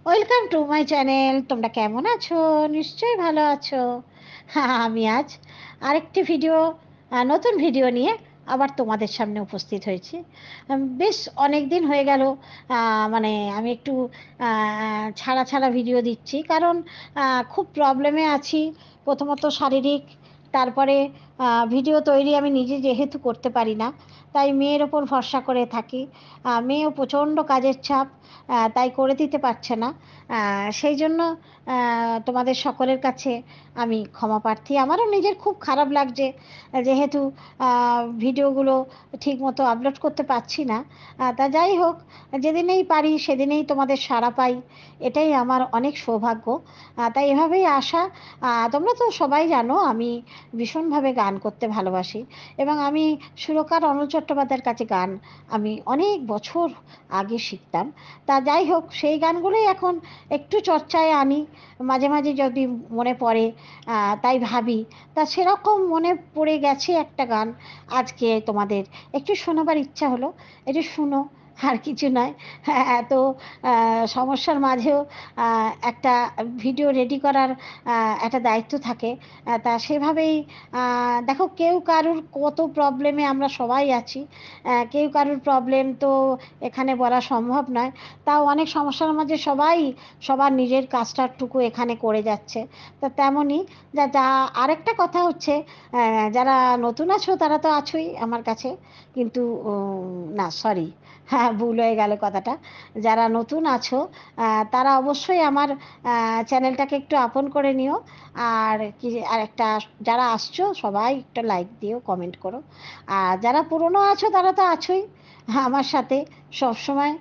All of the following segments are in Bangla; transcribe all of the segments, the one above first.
Welcome to my channel. তোমরা কেমন আছো? নিশ্চয়ই ভালো আছো। হ্যাঁ, আমি আজ আরেকটি নতুন ভিডিও নিয়ে আবার তোমাদের সামনে উপস্থিত হয়েছি। বেশ অনেক দিন হয়ে গেল। মানে আমি একটু ছাড়া ছাড়া ভিডিও দিচ্ছি, কারণ খুব প্রবলেমে আছি। প্রথমত শারীরিক, তারপরে ভিডিও তৈরি আমি নিজে যেহেতু করতে পারি না, তাই মেয়ের ওপর ভরসা করে থাকি। মেয়েও প্রচণ্ড কাজের চাপ, তাই করে দিতে পারছে না। সেই জন্য তোমাদের সকলের কাছে আমি ক্ষমা প্রার্থী। আমারও নিজের খুব খারাপ লাগছে, যেহেতু ভিডিওগুলো ঠিক মতো আপলোড করতে পারছি না। তা যাই হোক, যেদিনেই পারি সেদিনেই তোমাদের সাড়া পাই, এটাই আমার অনেক সৌভাগ্য। তাই এভাবেই আশা। তোমরা তো সবাই জানো আমি ভীষণভাবে গান করতে ভালোবাসি, এবং আমি সুরকার অনিল চট্টোপাধ্যায়ের কাছে গান আমি অনেক বছর আগে শিখতাম। তা যাই হোক, সেই গানগুলোই এখন একটু চর্চায় আনি মাঝে মাঝে যদি মনে পড়ে। তাই ভাবি, তা সেরকম মনে পড়ে গেছে একটা গান, আজকে তোমাদের একটু শোনাবার ইচ্ছা হলো। একটু শুনো, আর কিছু নয়। হ্যাঁ, এত সমস্যার মাঝেও একটা ভিডিও রেডি করার একটা দায়িত্ব থাকে। তা সেভাবেই দেখো, কেউ কারুর কত প্রবলেমে আমরা সবাই আছি। কেউ কারুর প্রবলেম তো এখানে বলা সম্ভব নয়। তাও অনেক সমস্যার মাঝে সবাই সবার নিজের কাজটাটুকু এখানে করে যাচ্ছে। তা তেমনই যা যা আরেকটা কথা হচ্ছে, যারা নতুন আছো তারা তো আছোই আমার কাছে, কিন্তু না, সরি, হ্যাঁ, ভুল হয়ে গেল কথাটা। যারা নতুন আছো তারা অবশ্যই আমার চ্যানেলটাকে একটু আপন করে নিও। আর কি, আর একটা, যারা আসছো সবাই একটা লাইক দিও, কমেন্ট করো। আর যারা পুরনো আছো তারা তো আছোই আমার সাথে সবসময়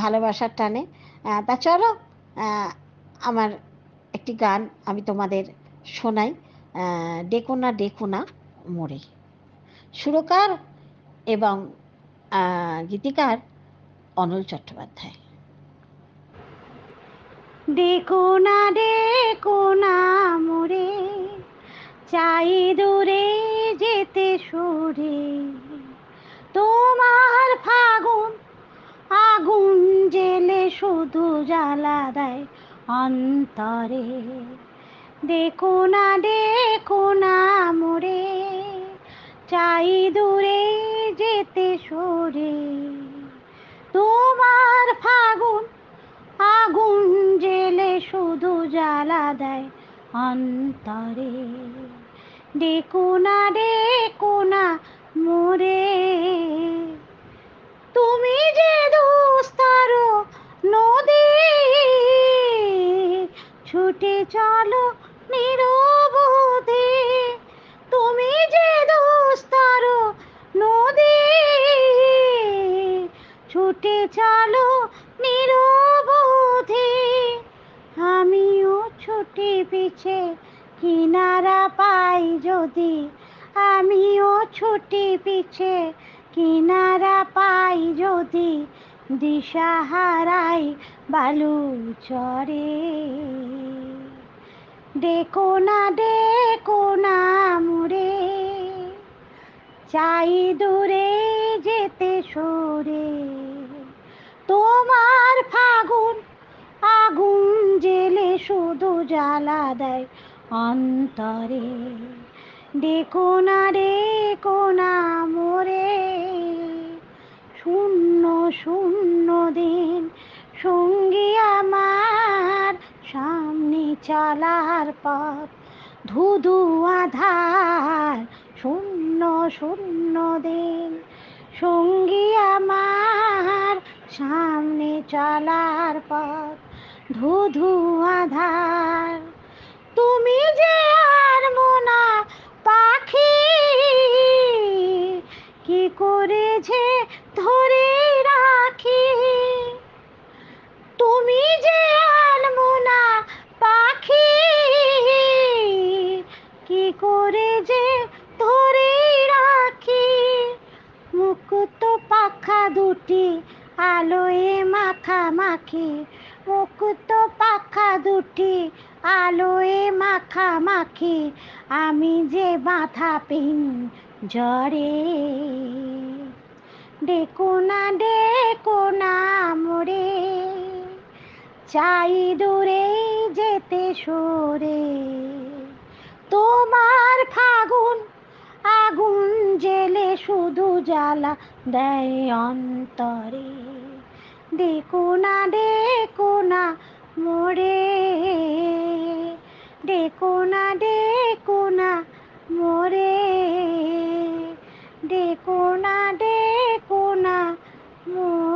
ভালোবাসার টানে। তা চলো, আহ, আমার একটি গান আমি তোমাদের শোনাই। ডেকো না ডেকো না মোরে। সুরকার এবং গীতিকার অনিল চট্টোপাধ্যায়। ডেকো না মোরে, চাই দূরে যেতে সরে, তোমার ফাগুন আগুন জেলে শুধু জ্বালা দেয় অন্তরে। ডেকো না মোরে, চাই দূরে যেতে সরে, তোমার ফাগুন আগুন জেলে শুধু জ্বালা দেয় অন্তরে। ডেকো না মোরে, তুমি যে দুস্তর নদী, ছুটে চলো নিরবধি। তুমি যে দুস্তর নদী, ছুটে চলো নিরবধি। আমিও ছুটে পিছে কিনারা পাই যদি, আমিও ছুটে পিছে কিনারা পাই যদি, দিশাহারাই বালু চরে। ডেকো না মোরে, চাই দূরে যেতে সরে, তোমার ফাগুন আগুন জেলে শুধু জ্বালা দেয় অন্তরে। ডেকো না মোরে, শূন্য শূন্য দিন সঙ্গী আমার, সামনে চলার পথ ধুধু আধার। শূন্য শূন্য দিন সঙ্গী আমার, সামনে চলার পথ ধুধু আধার। তুমি যে আর মোনা পাখি, কি করে যে ধরে রাখি। তুমি যে আনমোনা পাখি, কি করে যে ধরে রাখি। মুক্ত পাখা দুটি আলোয় মাখামাখি, মুক্ত পাখা দুটি আলোয় মাখামাখি, আমি যে বাঁধা পিঞ্জরে। ডেকো না মোরে, চাই দূরে যেতে সরে, তোমার ফাগুন আগুন জেলে শুধু জ্বালা দেয় অন্তরে। ডেকো না মোরে, ডেকো না মোরে, ডেকো না মোরে।